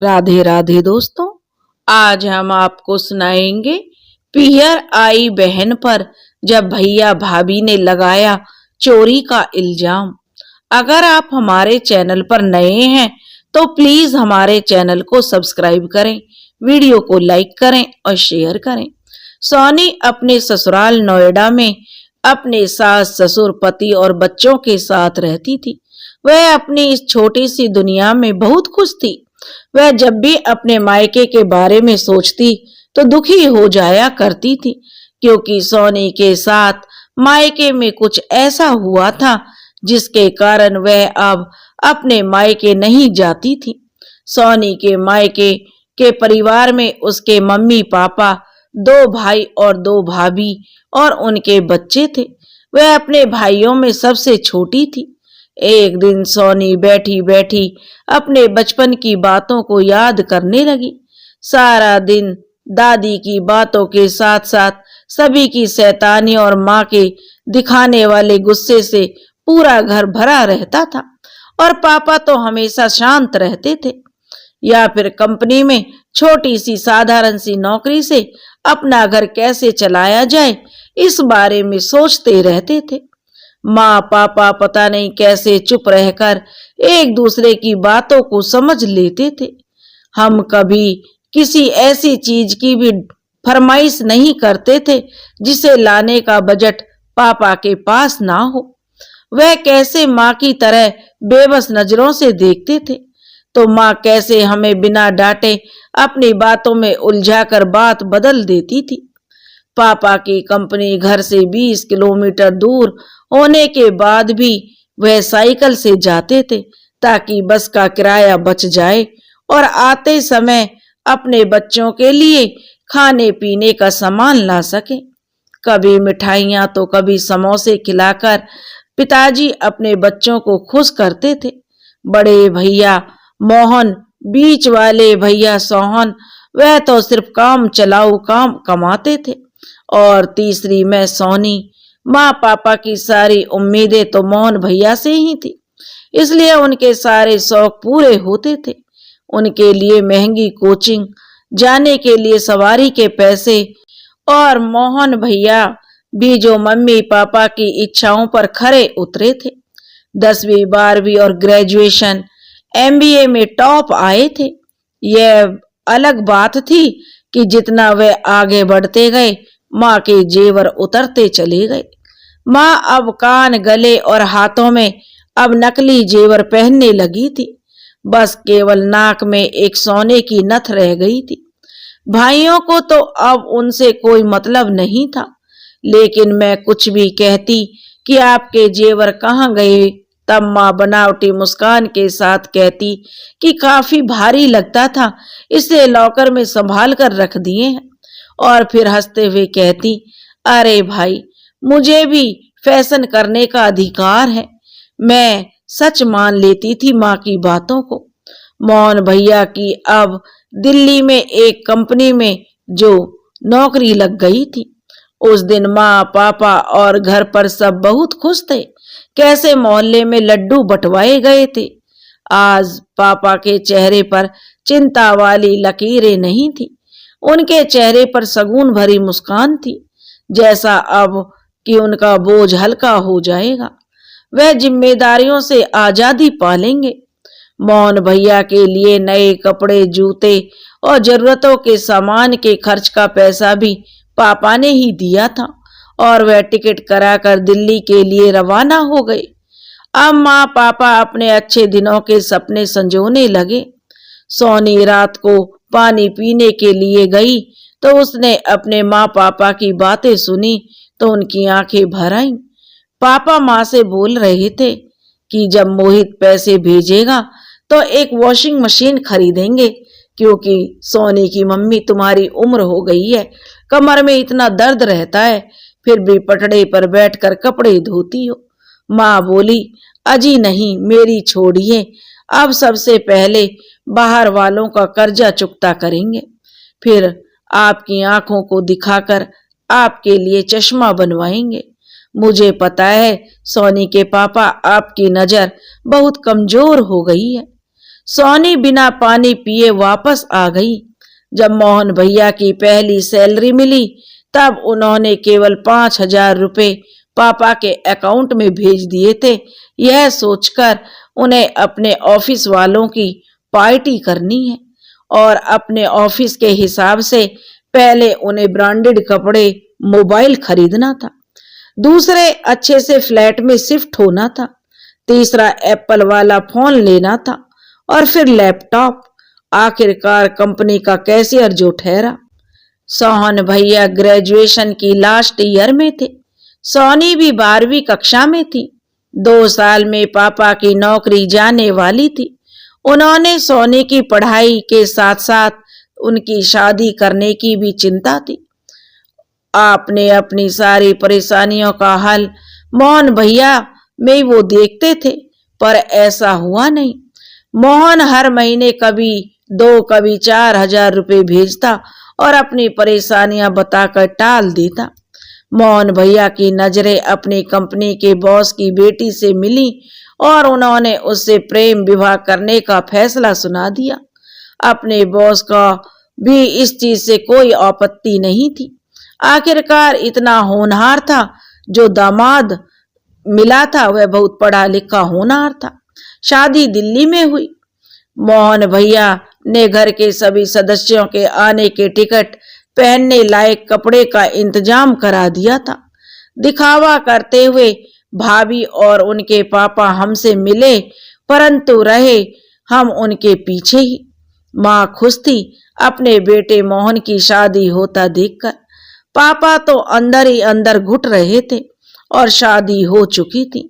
राधे राधे दोस्तों। आज हम आपको सुनाएंगे पियर आई बहन पर जब भैया भाभी ने लगाया चोरी का इल्जाम। अगर आप हमारे चैनल पर नए हैं तो प्लीज हमारे चैनल को सब्सक्राइब करें, वीडियो को लाइक करें और शेयर करें। सोनी अपने ससुराल नोएडा में अपने सास ससुर पति और बच्चों के साथ रहती थी। वह अपनी इस छोटी सी दुनिया में बहुत खुश थी। वह जब भी अपने मायके के बारे में सोचती तो दुखी हो जाया करती थी, क्योंकि सोनी के साथ मायके में कुछ ऐसा हुआ था जिसके कारण वह अब अपने मायके नहीं जाती थी। सोनी के मायके के परिवार में उसके मम्मी पापा, दो भाई और दो भाभी और उनके बच्चे थे। वह अपने भाइयों में सबसे छोटी थी। एक दिन सोनी बैठी बैठी अपने बचपन की बातों को याद करने लगी। सारा दिन दादी की बातों के साथ साथ सभी की शैतानी और माँ के दिखाने वाले गुस्से से पूरा घर भरा रहता था। और पापा तो हमेशा शांत रहते थे, या फिर कंपनी में छोटी सी साधारण सी नौकरी से अपना घर कैसे चलाया जाए इस बारे में सोचते रहते थे। माँ पापा पता नहीं कैसे चुप रहकर एक दूसरे की बातों को समझ लेते थे। हम कभी किसी ऐसी चीज की भी फरमाइश नहीं करते थे जिसे लाने का बजट पापा के पास ना हो। वह कैसे माँ की तरह बेबस नजरों से देखते थे, तो माँ कैसे हमें बिना डांटे अपनी बातों में उलझाकर बात बदल देती थी। पापा की कंपनी घर से 20 किलोमीटर दूर होने के बाद भी वह साइकिल से जाते थे ताकि बस का किराया बच जाए और आते समय अपने बच्चों के लिए खाने पीने का सामान ला सके। कभी मिठाइयाँ तो कभी समोसे खिलाकर पिताजी अपने बच्चों को खुश करते थे। बड़े भैया मोहन, बीच वाले भैया सोहन, वह तो सिर्फ काम चलाऊ काम कमाते थे। और तीसरी मैं सोनी। माँ पापा की सारी उम्मीदें तो मोहन भैया से ही थी, इसलिए उनके सारे शौक पूरे होते थे। उनके लिए महंगी कोचिंग, जाने के लिए सवारी के पैसे, और मोहन भैया भी जो मम्मी पापा की इच्छाओं पर खरे उतरे थे। 10वीं 12वीं और ग्रेजुएशन MBA में टॉप आए थे। यह अलग बात थी कि जितना वे आगे बढ़ते गए माँ के जेवर उतरते चले गए। माँ अब कान, गले और हाथों में अब नकली जेवर पहनने लगी थी। बस केवल नाक में एक सोने की नथ रह गई थी। भाइयों को तो अब उनसे कोई मतलब नहीं था, लेकिन मैं कुछ भी कहती कि आपके जेवर कहाँ गए, तब माँ बनावटी मुस्कान के साथ कहती कि काफी भारी लगता था, इसे लॉकर में संभाल कर रख दिए हैं। और फिर हंसते हुए कहती, अरे भाई, मुझे भी फैशन करने का अधिकार है। मैं सच मान लेती थी माँ की बातों को। मोहन भैया की अब दिल्ली में एक कंपनी में जो नौकरी लग गई थी। उस दिन माँ पापा और घर पर सब बहुत खुश थे। कैसे मोहल्ले में लड्डू बंटवाए गए थे। आज पापा के चेहरे पर चिंता वाली लकीरें नहीं थी। उनके चेहरे पर शगुन भरी मुस्कान थी, जैसा अब कि उनका बोझ हल्का हो जाएगा। वह जिम्मेदारियों से आजादी पालेंगे। मोहन भैया के लिए नए कपड़े, जूते और जरूरतों के सामान के खर्च का पैसा भी पापा ने ही दिया था, और वह टिकट कराकर दिल्ली के लिए रवाना हो गए। अब माँ पापा अपने अच्छे दिनों के सपने संजोने लगे। सोनी रात को पानी पीने के लिए गई तो उसने अपने माँ पापा की बातें सुनी तो उनकी आंखें भर आईं। पापा माँ से बोल रहे थे कि जब मोहित पैसे भेजेगा तो एक वॉशिंग मशीन खरीदेंगे, क्योंकि सोनी की मम्मी तुम्हारी उम्र हो गई है, कमर में इतना दर्द रहता है, फिर भी पटड़े पर बैठकर कपड़े धोती हो। माँ बोली, अजी नहीं, मेरी छोड़िए, अब सबसे पहले बाहर वालों का कर्जा चुकता करेंगे, फिर आपकी आंखों को दिखाकर आपके लिए चश्मा बनवाएंगे। मुझे पता है सोनी के पापा, आपकी नजर बहुत कमजोर हो गई है। सोनी बिना पानी पिए वापस आ गई। जब मोहन भैया की पहली सैलरी मिली तब उन्होंने केवल 5,000 रुपए पापा के अकाउंट में भेज दिए थे, यह सोचकर उन्हें अपने ऑफिस वालों की पार्टी करनी है और अपने ऑफिस के हिसाब से पहले उन्हें ब्रांडेड कपड़े, मोबाइल खरीदना था। दूसरे अच्छे से फ्लैट में शिफ्ट होना था। तीसरा एप्पल वाला फोन लेना था और फिर लैपटॉप। आखिरकार कंपनी का कैशियर जो ठहरा। सोहन भैया ग्रेजुएशन की लास्ट ईयर में थे। सोनी भी 12वीं कक्षा में थी। 2 साल में पापा की नौकरी जाने वाली थी। उन्होंने सोनी की पढ़ाई के साथ साथ उनकी शादी करने की भी चिंता थी। आपने अपनी सारी परेशानियों का हल मोहन भैया में वो देखते थे, पर ऐसा हुआ नहीं। मोहन हर महीने कभी 2 कभी 4,000 रुपए भेजता और अपनी परेशानियां बताकर टाल देता। मोहन भैया की नजरें अपनी कंपनी के बॉस की बेटी से मिली और उन्होंने उससे प्रेम विवाह करने का फैसला सुना दिया। अपने बॉस का भी इस चीज से कोई आपत्ति नहीं थी। आखिरकार इतना होनहार था जो दामाद मिला था, वह बहुत पढ़ा लिखा होनहार था। शादी दिल्ली में हुई। मोहन भैया ने घर के सभी सदस्यों के आने के टिकट, पहनने लायक कपड़े का इंतजाम करा दिया था। दिखावा करते हुए भाभी और उनके पापा हमसे मिले, परंतु रहे हम उनके पीछे ही। माँ खुश थी अपने बेटे मोहन की शादी होता देखकर। पापा तो अंदर ही अंदर घुट रहे थे और शादी हो चुकी थी।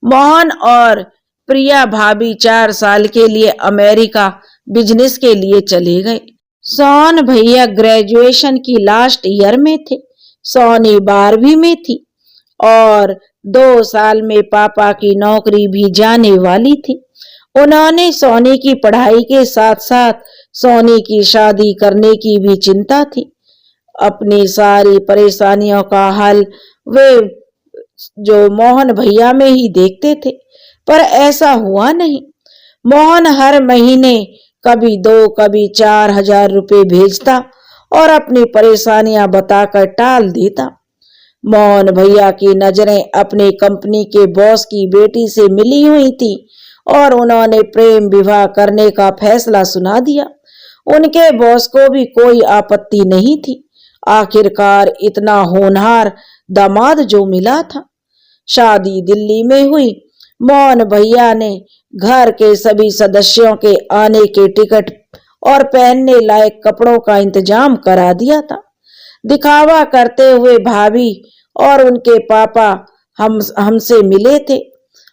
मोहन और प्रिया भाभी 4 साल के लिए अमेरिका बिजनेस के लिए चले गए। सोहन भैया ग्रेजुएशन की लास्ट ईयर में थे। सोनी 12वीं में थी और 2 साल में पापा की नौकरी भी जाने वाली थी। उन्होंने सोनी की पढ़ाई के साथ साथ सोनी की शादी करने की भी चिंता थी। अपनी सारी परेशानियों का हल वे जो मोहन भैया में ही देखते थे, पर ऐसा हुआ नहीं। मोहन हर महीने कभी 2 कभी 4,000 रुपए भेजता और अपनी परेशानियां बताकर टाल देता। मोहन भैया की नजरें अपनी कंपनी के बॉस की बेटी से मिली हुई थी और उन्होंने प्रेम विवाह करने का फैसला सुना दिया। उनके बॉस को भी कोई आपत्ति नहीं थी। आखिरकार इतना होनहार दामाद जो मिला था। शादी दिल्ली में हुई। मोहन भैया ने घर के सभी सदस्यों के आने के टिकट और पहनने लायक कपड़ों का इंतजाम करा दिया था। दिखावा करते हुए भाभी और उनके पापा हमसे मिले थे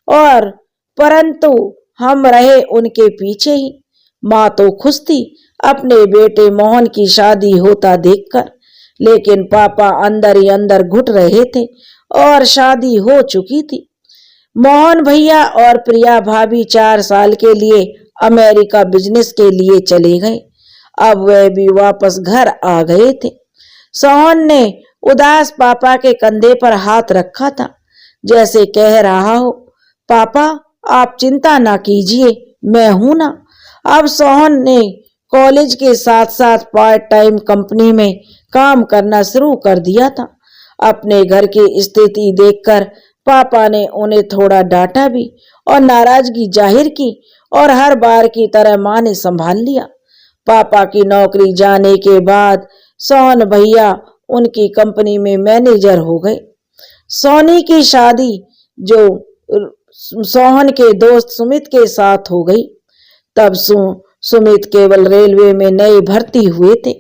और परंतु हम रहे उनके पीछे ही। माँ तो खुश थी अपने बेटे मोहन की शादी होता देखकर, लेकिन पापा अंदर ही अंदर घुट रहे थे और शादी हो चुकी थी। मोहन भैया और प्रिया भाभी 4 साल के लिए अमेरिका बिजनेस के लिए चले गए। अब वह भी वापस घर आ गए थे। सोहन ने उदास पापा के कंधे पर हाथ रखा था, जैसे कह रहा हो, पापा आप चिंता ना कीजिए, मैं हूं ना। अब सोहन ने कॉलेज के साथ साथ पार्ट टाइम कंपनी में काम करना शुरू कर दिया था। अपने घर की स्थिति देखकर पापा ने उन्हें थोड़ा डांटा भी और नाराजगी जाहिर की और हर बार की तरह माँ ने संभाल लिया। पापा की नौकरी जाने के बाद सोहन भैया उनकी कंपनी में मैनेजर हो गए। सोनी की शादी जो सोहन के दोस्त सुमित के साथ हो गई। तब सुमित केवल रेलवे में नए भर्ती हुए थे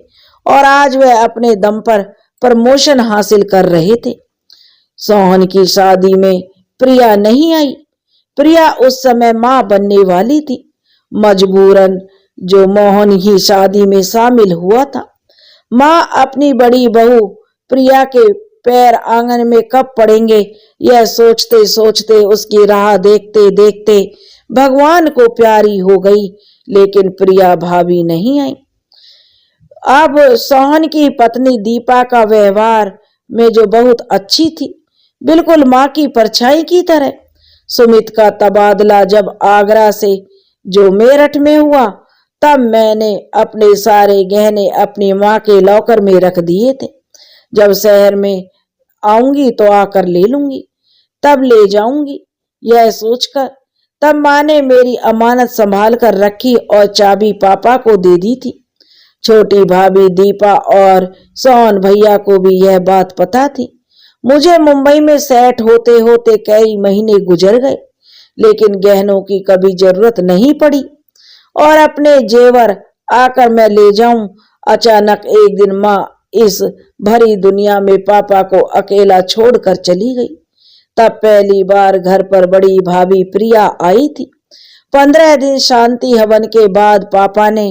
और आज वह अपने दम पर प्रमोशन हासिल कर रहे थे। सोहन की शादी में प्रिया नहीं आई। प्रिया उस समय मां बनने वाली थी। मजबूरन जो मोहन ही शादी में शामिल हुआ था। मां अपनी बड़ी बहू प्रिया के पैर आंगन में कब पड़ेंगे, यह सोचते सोचते उसकी राह देखते देखते भगवान को प्यारी हो गई, लेकिन प्रिया भाभी नहीं आई। अब सोहन की पत्नी दीपा का व्यवहार में जो बहुत अच्छी थी, बिल्कुल माँ की परछाई की तरह। सुमित का तबादला जब आगरा से जो मेरठ में हुआ तब मैंने अपने सारे गहने अपनी माँ के लॉकर में रख दिए थे। जब शहर में आऊंगी तो आकर ले लूंगी, तब ले जाऊंगी। यह सोचकर तब माँ ने मेरी अमानत संभाल कर रखी और चाबी पापा को दे दी थी। छोटी भाभी दीपा और सोहन भैया को भी यह बात पता थी। मुझे मुंबई में सेट होते होते कई महीने गुजर गए, लेकिन गहनों की कभी जरूरत नहीं पड़ी। और अपने जेवर आकर मैं ले जाऊं, अचानक एक दिन माँ इस भरी दुनिया में पापा को अकेला छोड़कर चली गई। तब पहली बार घर पर बड़ी भाभी प्रिया आई थी। 15 दिन शांति हवन के बाद पापा ने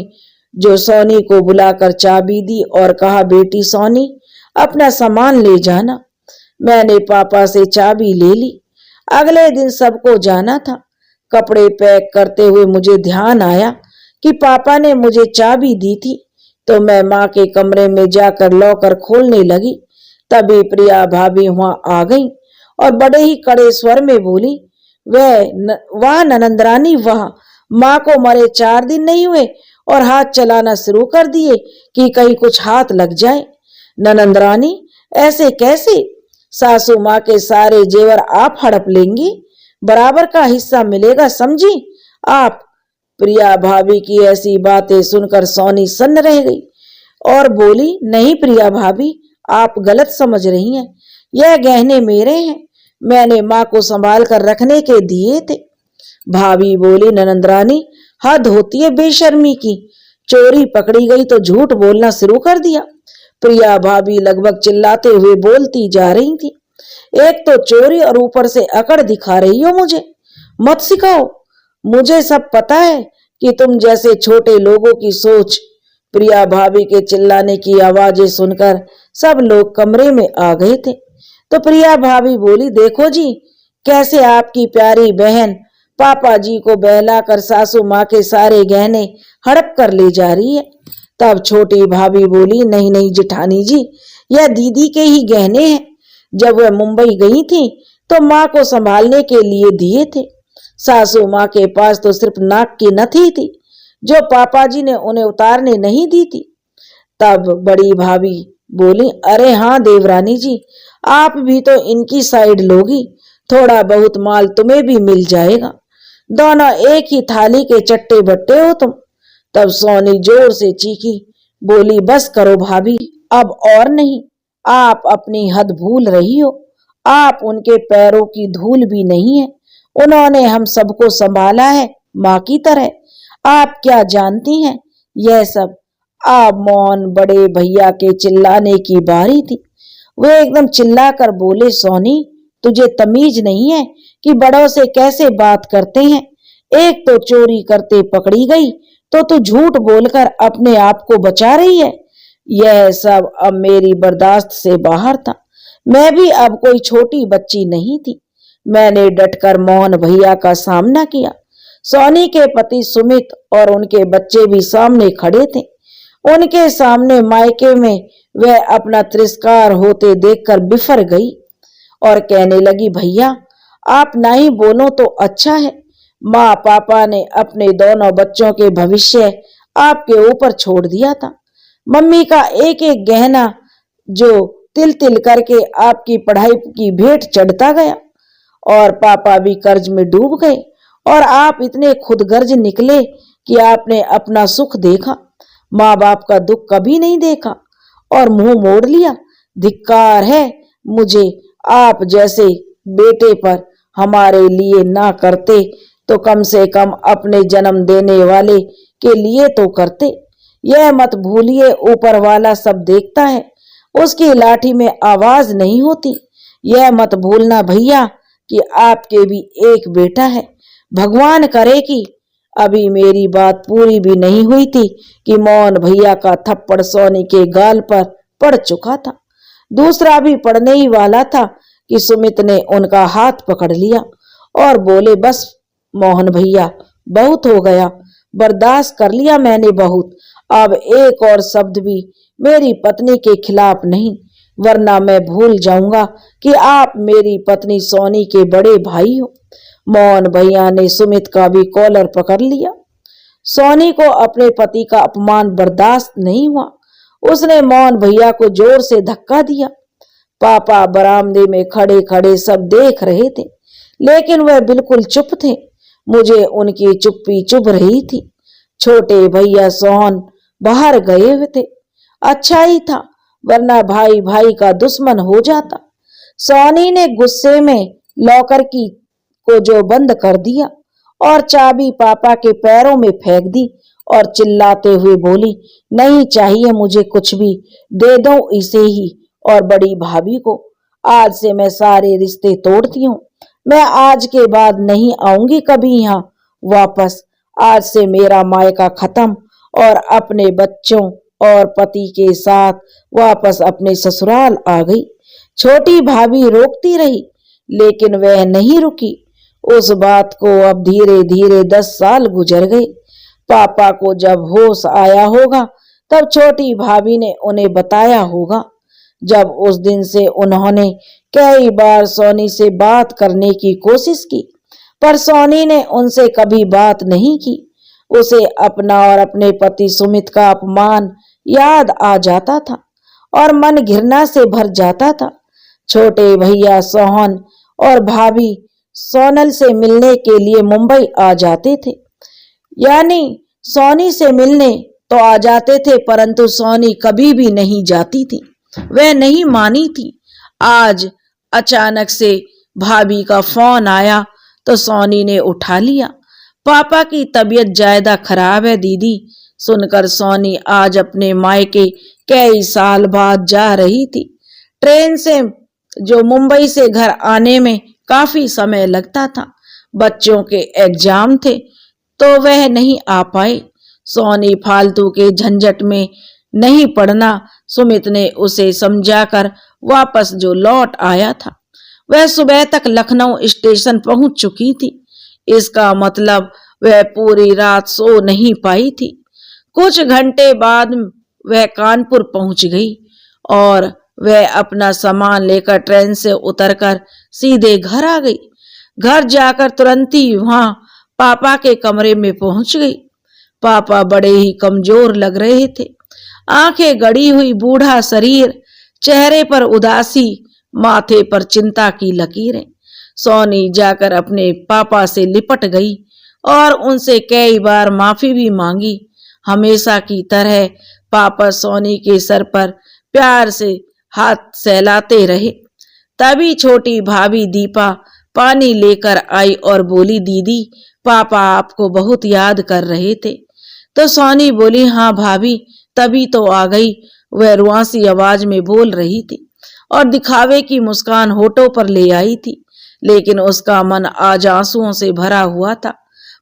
जो सोनी को बुलाकर चाबी दी और कहा, बेटी सोनी, अपना सामान ले जाना। मैंने पापा से चाबी ले ली। अगले दिन सबको जाना था। कपड़े पैक करते हुए मुझे ध्यान आया कि पापा ने मुझे चाबी दी थी, तो मैं माँ के कमरे में जाकर लॉकर खोलने लगी। तभी प्रिया भाभी वहां आ गई और बड़े ही कड़े स्वर में बोली, वाह ननंदरानी वाह, माँ को मरे 4 दिन नहीं हुए और हाथ चलाना शुरू कर दिए कि कहीं कुछ हाथ लग जाए। ननंदरानी, ऐसे कैसे? सासू माँ के सारे जेवर आप हड़प लेंगी, बराबर का हिस्सा मिलेगा, समझी आप? प्रिया भाभी की ऐसी बातें सुनकर सोनी सन्न रह गई और बोली, नहीं प्रिया भाभी, आप गलत समझ रही हैं। यह गहने मेरे हैं, मैंने माँ को संभाल कर रखने के दिए थे। भाभी बोली, ननंदरानी, हद होती है बेशर्मी की। चोरी पकड़ी गई तो झूठ बोलना शुरू कर दिया। प्रिया भाभी लगभग चिल्लाते हुए बोलती जा रही थी, एक तो चोरी और ऊपर से अकड़ दिखा रही हो मुझे। मत सिखाओ, मुझे सब पता है कि तुम जैसे छोटे लोगों की सोच। प्रिया भाभी के चिल्लाने की आवाजें सुनकर सब लोग कमरे में आ गए थे। तो प्रिया भाभी बोली, देखो जी, कैसे आपकी प्यारी बहन पापा जी को बहलाकर सासू माँ के सारे गहने हड़प कर ले जा रही है। तब छोटी भाभी बोली, नहीं नहीं जेठानी जी, यह दीदी के ही गहने हैं। जब वह मुंबई गई थी तो माँ को संभालने के लिए दिए थे। सासू माँ के पास तो सिर्फ नाक की नथी थी जो पापा जी ने उन्हें उतारने नहीं दी थी। तब बड़ी भाभी बोली, अरे हाँ देवरानी जी, आप भी तो इनकी साइड लोगी, थोड़ा बहुत माल तुम्हें भी मिल जाएगा। दोनों एक ही थाली के चट्टे बट्टे हो तुम। तब सोनी जोर से चीखी, बोली, बस करो भाभी, अब और नहीं। आप अपनी हद भूल रही हो। आप उनके पैरों की धूल भी नहीं है। उन्होंने हम सबको संभाला है माँ की तरह। आप क्या जानती हैं यह सब? आप मौन बड़े भैया के चिल्लाने की बारी थी। वे एकदम चिल्लाकर बोले, सोनी, तुझे तमीज नहीं है कि बड़ों से कैसे बात करते हैं? एक तो चोरी करते पकड़ी गई तो तू झूठ बोलकर अपने आप को बचा रही है। यह सब अब मेरी बर्दाश्त से बाहर था। मैं भी अब कोई छोटी बच्ची नहीं थी। मैंने डटकर मोहन भैया का सामना किया। सोनी के पति सुमित और उनके बच्चे भी सामने खड़े थे। उनके सामने मायके में वह अपना तिरस्कार होते देखकर बिफर गई और कहने लगी, भैया आप ना ही बोलो तो अच्छा है। माँ पापा ने अपने दोनों बच्चों के भविष्य आपके ऊपर छोड़ दिया था। मम्मी का एक एक गहना जो तिल तिल करके आपकी पढ़ाई की भेंट चढ़ता गया और पापा भी कर्ज में डूब गए और आप इतने खुदगर्ज निकले कि आपने अपना सुख देखा, माँ बाप का दुख कभी नहीं देखा और मुंह मोड़ लिया। धिक्कार है मुझे, आप जैसे बेटे पर। हमारे लिए ना करते तो कम से कम अपने जन्म देने वाले के लिए तो करते। यह मत भूलिए, ऊपर वाला सब देखता है, उसकी लाठी में आवाज नहीं होती। यह मत भूलना भैया कि आपके भी एक बेटा है। भगवान करे कि अभी मेरी बात पूरी भी नहीं हुई थी कि मोहन भैया का थप्पड़ सोनी के गाल पर पड़ चुका था। दूसरा भी पड़ने ही वाला था कि सुमित ने उनका हाथ पकड़ लिया और बोले, बस मोहन भैया, बहुत हो गया, बर्दाश्त कर लिया मैंने बहुत। अब एक और शब्द भी मेरी पत्नी के खिलाफ नहीं, वरना मैं भूल जाऊंगा कि आप मेरी पत्नी सोनी के बड़े भाई हो। मोहन भैया ने सुमित का भी कॉलर पकड़ लिया सोनी को अपने पति का अपमान बर्दाश्त नहीं हुआ। उसने मोहन भैया को जोर से धक्का दिया। पापा बरामदे में खड़े खड़े सब देख रहे थे, लेकिन वह बिल्कुल चुप थे। मुझे उनकी चुप्पी चुभ रही थी। छोटे भैया सोहन बाहर गए हुए थे। अच्छा ही था, वरना भाई भाई का दुश्मन हो जाता। सोनी ने गुस्से में लॉकर की को जो बंद कर दिया और चाबी पापा के पैरों में फेंक दी और चिल्लाते हुए बोली, नहीं चाहिए मुझे कुछ भी, दे दो इसे ही और बड़ी भाभी को। आज से मैं सारे रिश्ते तोड़ती हूँ। मैं आज के बाद नहीं आऊंगी कभी यहाँ वापस। आज से मेरा मायका खत्म और अपने बच्चों और पति के साथ वापस अपने ससुराल आ गई। छोटी भाभी रोकती रही, लेकिन वह नहीं रुकी। उस बात को अब धीरे धीरे 10 साल गुजर गए। पापा को जब होश आया होगा तब छोटी भाभी ने उन्हें बताया होगा। जब उस दिन से उन्होंने कई बार सोनी से बात करने की कोशिश की, पर सोनी ने उनसे कभी बात नहीं की। उसे अपना और अपने पति सुमित का अपमान याद आ जाता था और मन घृणा से भर जाता था। छोटे भैया सोहन और भाभी सोनल से मिलने के लिए मुंबई आ जाते थे, यानी सोनी से मिलने तो आ जाते थे, परंतु सोनी कभी भी नहीं जाती थी। वह नहीं मानी थी। आज अचानक से भाभी का फोन आया तो सोनी ने उठा लिया। पापा की तबीयत ज्यादा खराब है दीदी। सुनकर सोनी आज अपने मायके कई साल बाद जा रही थी। ट्रेन से जो मुंबई से घर आने में काफी समय लगता था। बच्चों के एग्जाम थे तो वह नहीं आ पाए। सोनी फालतू के झंझट में नहीं पड़ना सुमित ने उसे समझाकर वापस जो लौट आया था। वह सुबह तक लखनऊ स्टेशन पहुंच चुकी थी। इसका मतलब वह पूरी रात सो नहीं पाई थी। कुछ घंटे बाद वह कानपुर पहुंच गई और वह अपना सामान लेकर ट्रेन से उतरकर सीधे घर आ गई। घर जाकर तुरंत ही वहां पापा के कमरे में पहुंच गई। पापा बड़े ही कमजोर लग रहे थे। आंखें गड़ी हुई, बूढ़ा शरीर, चेहरे पर उदासी, माथे पर चिंता की लकीरें। सोनी जाकर अपने पापा से लिपट गई और उनसे कई बार माफी भी मांगी। हमेशा की तरह पापा सोनी के सर पर प्यार से हाथ सहलाते रहे। तभी छोटी भाभी दीपा पानी लेकर आई और बोली, दीदी पापा आपको बहुत याद कर रहे थे। तो सोनी बोली, हाँ भाभी, तभी तो आ गई। वह रुआसी आवाज में बोल रही थी और दिखावे की मुस्कान होठों पर ले आई थी, लेकिन उसका मन आज आंसुओं से भरा हुआ था।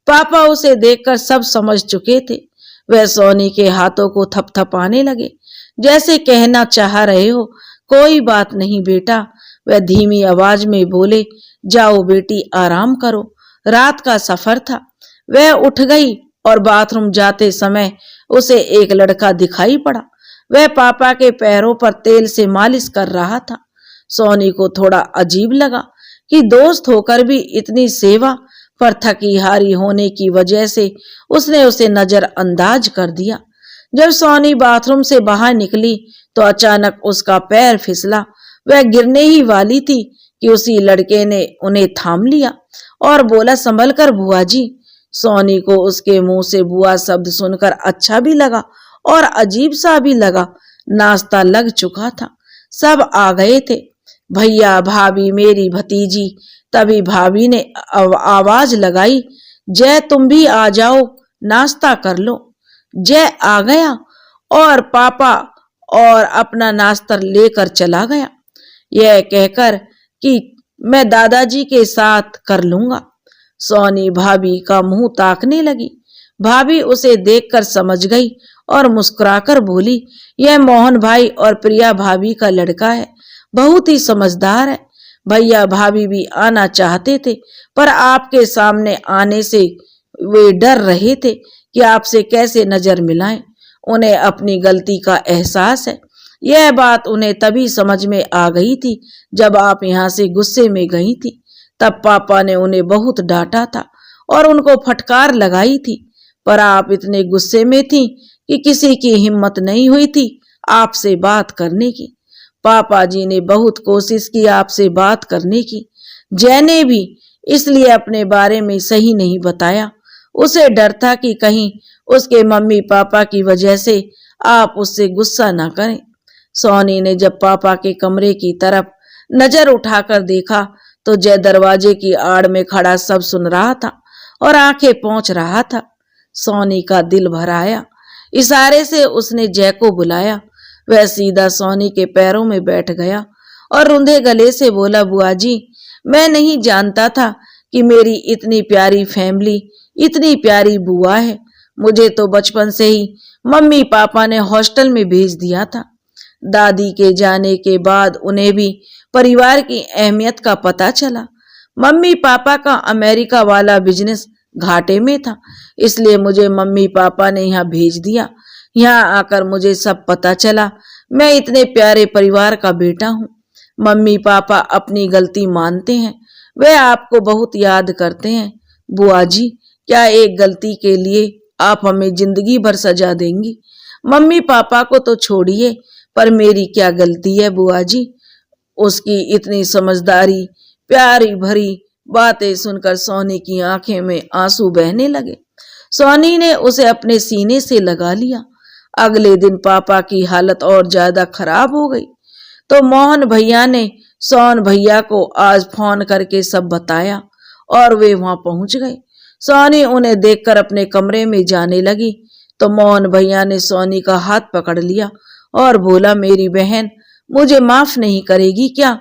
पापा उसे देखकर सब समझ चुके थे। वह सोनी के हाथों को थपथपाने लगे, जैसे कहना चाह रहे हो, कोई बात नहीं बेटा। वह धीमी आवाज में बोले, जाओ बेटी आराम करो, रात का सफर था। वह उठ गई और बाथरूम जाते समय उसे एक लड़का दिखाई पड़ा। वह पापा के पैरों पर तेल से मालिश कर रहा था। सोनी को थोड़ा अजीब लगा कि दोस्त होकर भी इतनी सेवा, पर थकी हारी होने की वजह से उसने उसे नजरअंदाज कर दिया। जब सोनी बाथरूम से बाहर निकली तो अचानक उसका पैर फिसला। वह गिरने ही वाली थी कि उसी लड़के ने उन्हें थाम लिया और बोला, संभल कर बुआ जी। सोनी को उसके मुंह से बुआ शब्द सुनकर अच्छा भी लगा और अजीब सा भी लगा। नाश्ता लग चुका था, सब आ गए थे, भैया, भाभी, मेरी भतीजी। तभी भाभी ने आवाज लगाई, जय तुम भी आ जाओ, नाश्ता कर लो। जय आ गया और पापा और अपना नाश्ता लेकर चला गया, यह कहकर कि मैं दादाजी के साथ कर लूंगा। सोनी भाभी का मुंह ताकने लगी। भाभी उसे देखकर समझ गई और मुस्कुराकर बोली, यह मोहन भाई और प्रिया भाभी का लड़का है, बहुत ही समझदार है। भैया भाभी भी आना चाहते थे, पर आपके सामने आने से वे डर रहे थे कि आपसे कैसे नजर मिलाएं। उन्हें अपनी गलती का एहसास है। यह बात उन्हें तभी समझ में आ गई थी जब आप यहाँ से गुस्से में गई थी। तब पापा ने उन्हें बहुत डांटा था और उनको फटकार लगाई थी। पर आप इतने गुस्से में थी कि किसी की हिम्मत नहीं हुई थी आपसे बात करने की। पापा जी ने बहुत कोशिश की आपसे बात करने की। जय ने भी इसलिए अपने बारे में सही नहीं बताया। उसे डर था कि कहीं उसके मम्मी पापा की वजह से आप उससे गुस्सा ना करें। सोनी ने जब पापा के कमरे की तरफ नजर उठाकर देखा तो जय दरवाजे की आड़ में खड़ा सब सुन रहा था और आंखें पोंछ रहा था। सोनी का दिल भर आया। इशारे से उसने जय को बुलाया। वह सीधा सोनी के पैरों में बैठ गया और रुंधे गले से बोला, बुआ जी, मैं नहीं जानता था कि मेरी इतनी प्यारी फैमिली, इतनी प्यारी बुआ है। मुझे तो बचपन से ही मम्मी पापा ने हॉस्टल में भेज दिया था। दादी के जाने के बाद उन्हें भी परिवार की अहमियत का पता चला। मम्मी पापा का अमेरिका वाला बिजनेस घाटे में था, इसलिए मुझे मम्मी पापा ने यहाँ भेज दिया। यहाँ आकर मुझे सब पता चला। मैं इतने प्यारे परिवार का बेटा हूँ। मम्मी पापा अपनी गलती मानते हैं। वे आपको बहुत याद करते हैं। बुआ जी, क्या एक गलती के लिए आप हमें जिंदगी भर सजा देंगी? मम्मी पापा को तो छोड़िए, पर मेरी क्या गलती है बुआ जी? उसकी इतनी समझदारी, प्यारी भरी बातें सुनकर सोनी की आंखें में आंसू बहने लगे। सोनी ने उसे अपने सीने से लगा लिया। अगले दिन पापा की हालत और ज्यादा खराब हो गई तो मोहन भैया ने सोन भैया को आज फोन करके सब बताया और वे वहां पहुंच गए। सोनी उन्हें देखकर अपने कमरे में जाने लगी तो मोहन भैया ने सोनी का हाथ पकड़ लिया और बोला, मेरी बहन मुझे माफ नहीं करेगी क्या?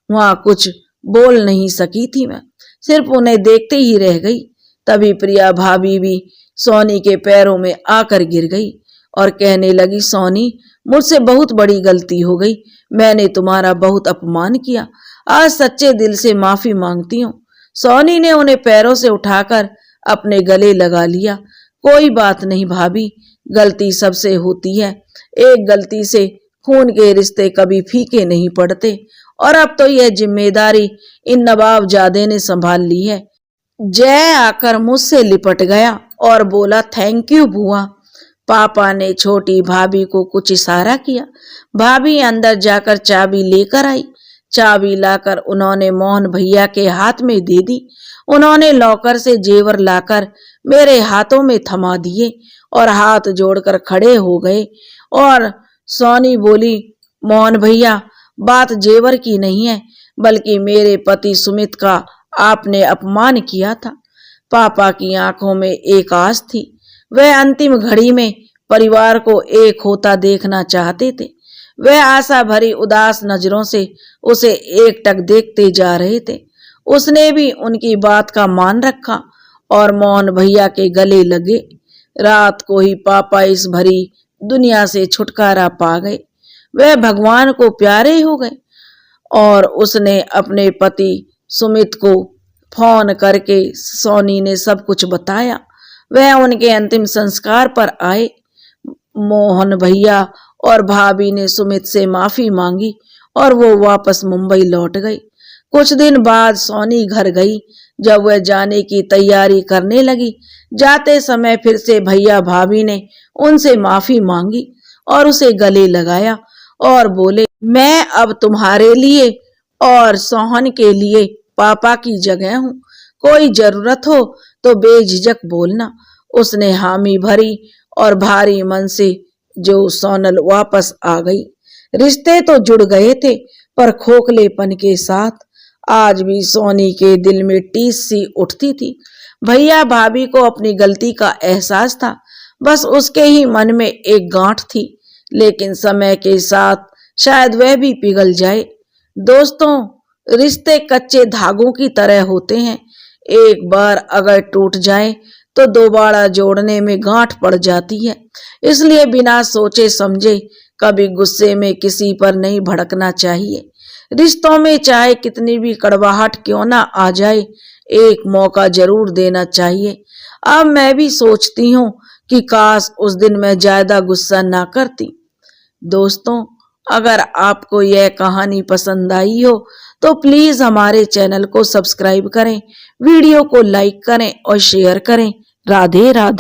वहां कुछ बोल नहीं सकी थी मैं, सिर्फ उन्हें देखते ही रह गई। तभी प्रिया भाभी भी सोनी के पैरों में आकर गिर गई और कहने लगी, सोनी, मुझसे बहुत बड़ी गलती हो गई। मैंने तुम्हारा बहुत अपमान किया। आज सच्चे दिल से माफी मांगती हूँ। सोनी ने उन्हें पैरों से उठाकर अपने गले लगा लिया। कोई बात नहीं भाभी, गलती सबसे होती है। एक गलती से खून के रिश्ते कभी फीके नहीं पड़ते और अब तो यह जिम्मेदारी इन नवाबजादे ने संभाल ली है। जय आकर मुझसे लिपट गया और बोला, थैंक यू बुआ। पापा ने छोटी भाभी को कुछ इशारा किया। भाभी अंदर जाकर चाबी लेकर आई। चाबी लाकर उन्होंने मोहन भैया के हाथ में दे दी। उन्होंने लॉकर से जेवर लाकर मेरे हाथों में थमा दिए और हाथ जोड़कर खड़े हो गए। और सोनी बोली, मोहन भैया, बात जेवर की नहीं है, बल्कि मेरे पति सुमित का आपने अपमान किया था। पापा की आंखों में एक आस थी। वह अंतिम घड़ी में परिवार को एक होता देखना चाहते थे। वह आशा भरी उदास नजरों से उसे एकटक देखते जा रहे थे। उसने भी उनकी बात का मान रखा और मोहन भैया के गले लगे। रात को ही पापा इस भरी दुनिया से छुटकारा पा गए। वह भगवान को प्यारे हो गए और उसने अपने पति सुमित को फोन करके सोनी ने सब कुछ बताया। वह उनके अंतिम संस्कार पर आए। मोहन भैया और भाभी ने सुमित से माफी मांगी और वो वापस मुंबई लौट गई। कुछ दिन बाद सोनी घर गई। जब वह जाने की तैयारी करने लगी, जाते समय फिर से भैया भाभी ने उनसे माफी मांगी और उसे गले लगाया और बोले, मैं अब तुम्हारे लिए और सोहन के लिए पापा की जगह हूँ। कोई जरूरत हो तो बेझिझक बोलना। उसने हामी भरी और भारी मन से जो सोनल वापस आ गई। रिश्ते तो जुड़ गए थे, पर खोखलेपन के साथ। आज भी सोनी के दिल में टीस सी उठती थी। भैया भाभी को अपनी गलती का एहसास था, बस उसके ही मन में एक गांठ थी, लेकिन समय के साथ शायद वह भी पिघल जाए। दोस्तों, रिश्ते कच्चे धागों की तरह होते हैं। एक बार अगर टूट जाए तो दोबारा जोड़ने में गांठ पड़ जाती है। इसलिए बिना सोचे समझे कभी गुस्से में किसी पर नहीं भड़कना चाहिए। रिश्तों में चाहे कितनी भी कड़वाहट क्यों ना आ जाए, एक मौका जरूर देना चाहिए। अब मैं भी सोचती हूँ कि काश उस दिन मैं ज्यादा गुस्सा ना करती। दोस्तों, अगर आपको यह कहानी पसंद आई हो तो प्लीज हमारे चैनल को सब्सक्राइब करें, वीडियो को लाइक करें और शेयर करें। राधे राधे।